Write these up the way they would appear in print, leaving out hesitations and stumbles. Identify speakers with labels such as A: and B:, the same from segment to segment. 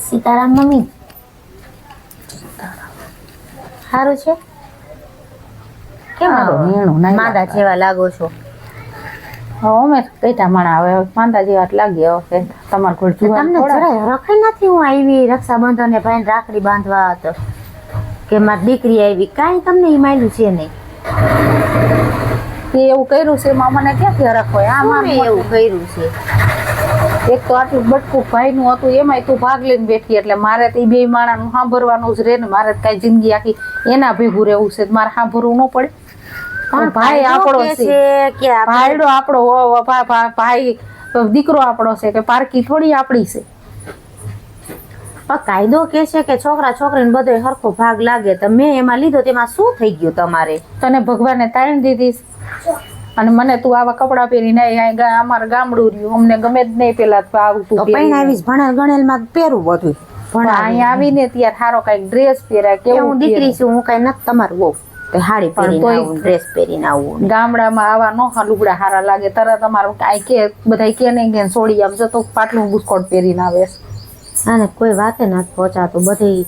A: Sitaram mummy સારું છે કેમ માંદા જેવા લાગો છો?
B: અમે કઈટા મણા હવે માંદા જેવા લાગી હવે તમારે કોઈ
A: તમને જરાય રખાઈ નથી. હું આવી રક્ષાબંધન ને ભાઈ રાખડી બાંધવા હતો કે મારી દીકરી આવી, કાંઈ તમને ઈ માયલું છે નહીં.
B: એવું કર્યું છે એમાં મને ક્યાંથી હરખ હોય? આમાં
A: એવું કર્યું છે.
B: એક તો આટલું બટકું ભાઈનું હતું એમાંય તું ભાગ લઈને બેઠી એટલે મારે તો બે માણાનું સાંભળવાનું જ રહે ને. મારે કઈ જિંદગી આખી એના ભેગું રહેવું છે, મારે સાંભળવું ન પડે. પણ ભાઈ આપણો છે
A: કે
B: ભાઈડો આપણો ભાઈ દીકરો આપણો છે કે પારકી થોડી આપણી છે.
A: પણ કાયદો કે છે કે છોકરા છોકરીને બધે સરખો ભાગ લાગે, તો મેં એમાં લીધો તેમાં શું થઈ ગયું તમારે?
B: તને ભગવાને તાળી દીધી અને મને તું આવા કપડા પહેરીને અમારે ગામડું રહ્યું, અમને ગમે જ નહીં. પેલા આવતું
A: આવીશ ભણેલ ગણેલ માં પહેરવું બધું,
B: પણ અહીંયા આવીને ત્યારે સારો કઈક ડ્રેસ પહેરાય. કે
A: હું દીકરી છું, હું કઈ નથી તમારું બહુ હાડી પહેરીને ડ્રેસ પહેરીને આવું.
B: ગામડામાં આવા નો લુગડા હારા લાગે. તરત તમારું કાંઈ કે બધા કે નહીં કે સોડી આમ જતો પાટલું બુસ્કોટ પહેરીને આવે.
A: આને કોઈ વાતે નથી પહોંચાતું. બધી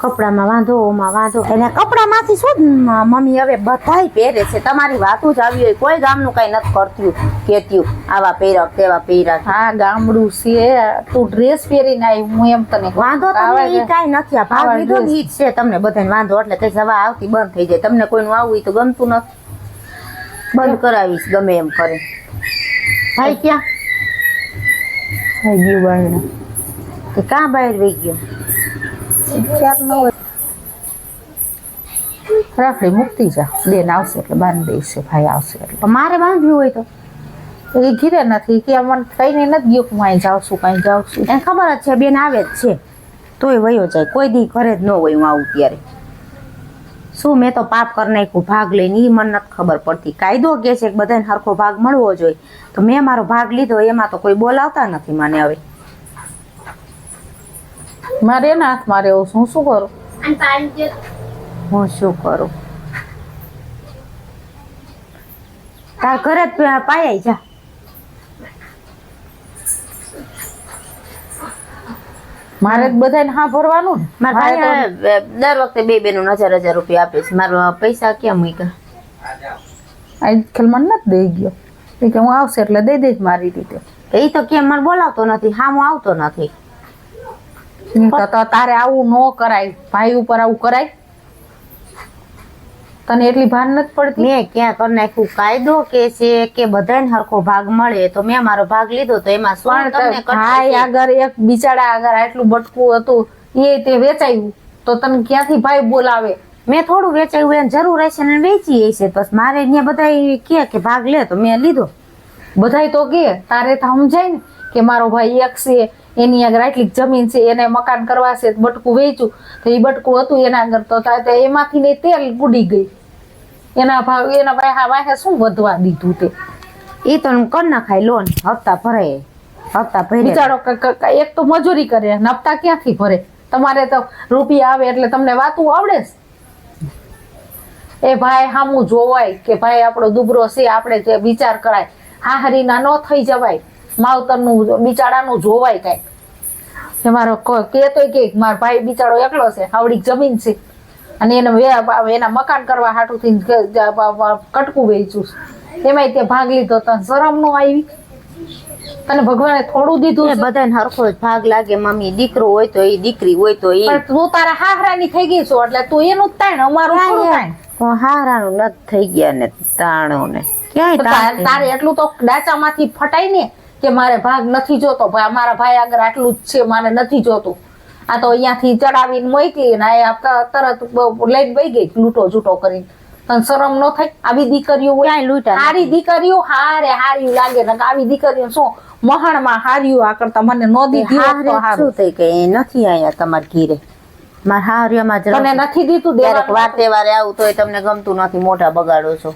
A: કપડામાં વાંધો, ઓમાં વાંધો. એને કપડામાંથી શું મમ્મી હવે બધાય પહેરે છે. તમારી વાતો જ આવી હોય, કોઈ ગામનું કઈ નથી કરતું કેત્યું આવા પહેરા તેવા પહેરા.
B: હા ગામડું છે, તું ડ્રેસ પહેરીને આવી. હું એમ તને
A: વાંધો તમને કાંઈ નથી. આ ભાગ લીધો ઈ જ છે તમને બધાને વાંધો. એટલે કઈ સવા આવતી બંધ થઈ જાય. તમને કોઈનું આવવું હોય તો ગમતું નથી, બંધ કરાવીશ ગમે એમ કરે. ભાઈ ક્યાં
B: થઈ ગયું? બાઈને
A: કે કાં બહાર વહી ગયો?
B: રાખડી મૂકતી જા, બેન આવશે એટલે બાંધી દઈશ. ભાઈ આવશે એટલે
A: મારે બાંધ્યું હોય તો
B: એ ઘીરે નથી કે મને કઈને નથી ગયો. હું અહીં જાઉં છું, કઈ જાઉં છું.
A: એને ખબર જ છે બેન આવે જ છે, તોય વયો જાય. કોઈ દી ઘરે જ ન હોય હું આવું ત્યારે. શું મેં તો પાપ કરી નાખ્યું ભાગ લઈને, એ મને નથી ખબર પડતી. કાયદો કે છે કે બધાને સરખો ભાગ મળવો જોઈએ, તો મેં મારો ભાગ લીધો. એમાં તો કોઈ બોલાવતા નથી મને. હવે
B: મારે એના હાથમાં રહેવું, હું શું કરું?
A: હું શું કરું? તાર ઘરે જ પાયાઈ જા.
B: મારે જ બધાને હા ભરવાનું ને.
A: મારા ભાઈ દર વખતે બે બેનું 1000 રૂપિયા આપે છે. મારા પૈસા ક્યાં મૂક્યા?
B: આજકાલ મને નથી દઈ ગયો કે હું આવશે એટલે દઈ દઈશ મારી રીતે.
A: એ તો કેમ મને બોલાવતો નથી, હા હું આવતો નથી.
B: તો તારે આવું ન કરાય, ભાઈ ઉપર આવું કરાય? તને એટલી ભાન નથી પડતી?
A: મેં ક્યાં કરી નાખ્યું? કાયદો કે છે કે બધાને સરખો ભાગ મળે, તો મેં મારો ભાગ લીધો. તો એમાં શું તમને
B: ભાઈ આગળ એક બિચારા આગળ આટલું બટકું હતું એ તે વેચાયું, તો તને ક્યાંથી ભાઈ બોલાવે?
A: મેં થોડું વેચાયું એને જરૂર હશે ને વેચી હશે. બસ મારે અહીંયા બધા કે ભાગ લે તો મેં લીધો.
B: બધાય તો કે તારે તો સમજાય ને કે મારો ભાઈ એક છે, એની આગળ આટલી જમીન છે, એને મકાન કરવા છે, બટકું વેચ્યું. તો એ બટકું હતું એના આગળ, તો એમાંથી ને તેલ બુડી ગઈ. એના ભાવ એના વાહે શું વધવા દીધું? તે
A: એ તો કર નાખાય લોન, હપ્તા ભરાય. હપ્તા ભરે
B: બિચારો એક તો મજૂરી કરે, હપ્તા ક્યાંથી ભરે? તમારે તો રૂપિયા આવે એટલે તમને વાતું આવડે છે. એ ભાઈ સામું જોવાય કે ભાઈ આપણો દુબરો છે, આપણે જે વિચાર કરાય. હાહરીના ન થઈ જવાય, માવતરનું બિચારાનું જોવાય. કાંઈ કે મારો કહેતોય કે મારો ભાઈ બિચારો એકલો છે, આવડી જમીન છે, અને એને એના મકાન કરવા હાટુથી કટકું વેચ્યું. એમાંય તે ભાગ લીધો, તને શરમ ન આવી? તને ભગવાને થોડું દીધું?
A: બધાને હરખો જ ભાગ લાગે મમ્મી. દીકરો હોય તો એ, દીકરી હોય તો એ.
B: તું તારા હાહરાની થઈ ગઈ છો એટલે તું એનું જ થાય ને, અમારું થોડું થાય.
A: હારાનું નથી થઈ ગયા ને તાણો ને ક્યાંય.
B: તારે એટલું તો ડાચામાંથી ફટાય ને કે મારે ભાગ નથી જોતો. મારા ભાઈ આગળ આટલું જ છે, મારે નથી જોતું. આ તો અહીંયાથી ચડાવીને મોકલી ને તરત લઈને વહી ગઈ લૂંટો જૂટો કરીને. તને શરમ ન થાય? આવી દીકરીઓ હારી દીકરીઓ હારી લાગે ને. આવી દીકરીઓ શું મહાણમાં હાર્યું? આ કરતા મને ન દીધી
A: શું થઈ કે નથી અહીંયા તમારા ઘીરે? મારા હારિયામાં જ
B: તને નથી દીધું.
A: વાર તહેવારે આવું તોય તમને ગમતું નથી, મોઢા બગાડો છો.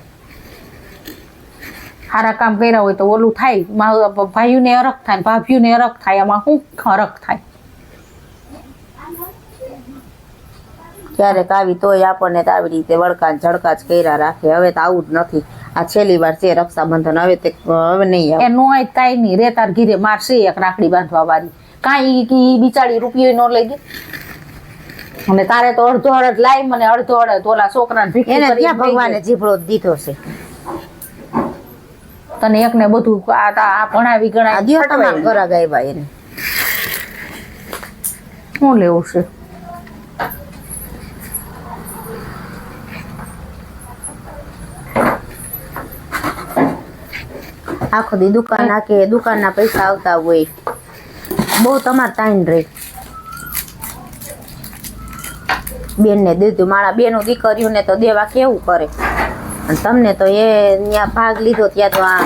B: સારા કામ કર્યા હોય તો ઓલું થાય, ભાઈઓને અરખ થાય, ભાભીઓને અરખ થાય. આમાં શું અરખ થાય?
A: ક્યારેક આવી તોય આપણને તો આવી રીતે વળકાન ઝડકા જ કર્યા રાખે. હવે તો આવું જ નથી. આ છેલ્લી વાર છે રક્ષાબંધન, હવે નહીં આવે.
B: એ નો કાંઈ નહીં રે. તાર ઘીરે મારશે એક રાખડી બાંધવા વાળી. કાંઈ ઈ બિચારી રૂપિયો ન લઈ ગઈ અને તારે તો અડધો અડધ લાઈ મને અડધો અડધ ઓલા છોકરાને ભીખી
A: એને
B: કરીને
A: ક્યાં
B: દઈ
A: ભગવાને
B: ગઈ.
A: જીભડો દીધો છે
B: તને એકને બધું આ ભણાવી
A: આ
B: ગણાવી
A: દ્યો તમારા
B: ખટવાય.
A: ઘર ગાયવા એને
B: શું લેવું છે
A: આખો દી દુકાન નાખે દુકાનના પૈસા આવતા હોય બહુ તમારે ટાઈમ રહે બેનને દીધું મારા બેનું દીકરીઓને તો દેવા કેવું કરે અને તમને તો એ ત્યાં ભાગ લીધો ત્યાં તો આ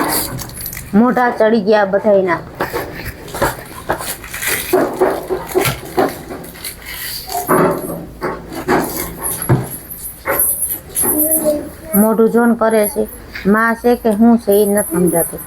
A: મોઢા ચડી ગયા બધાયના મોઢું જોન કરે છે માં છે કે હું છે એ નથી સમજાતું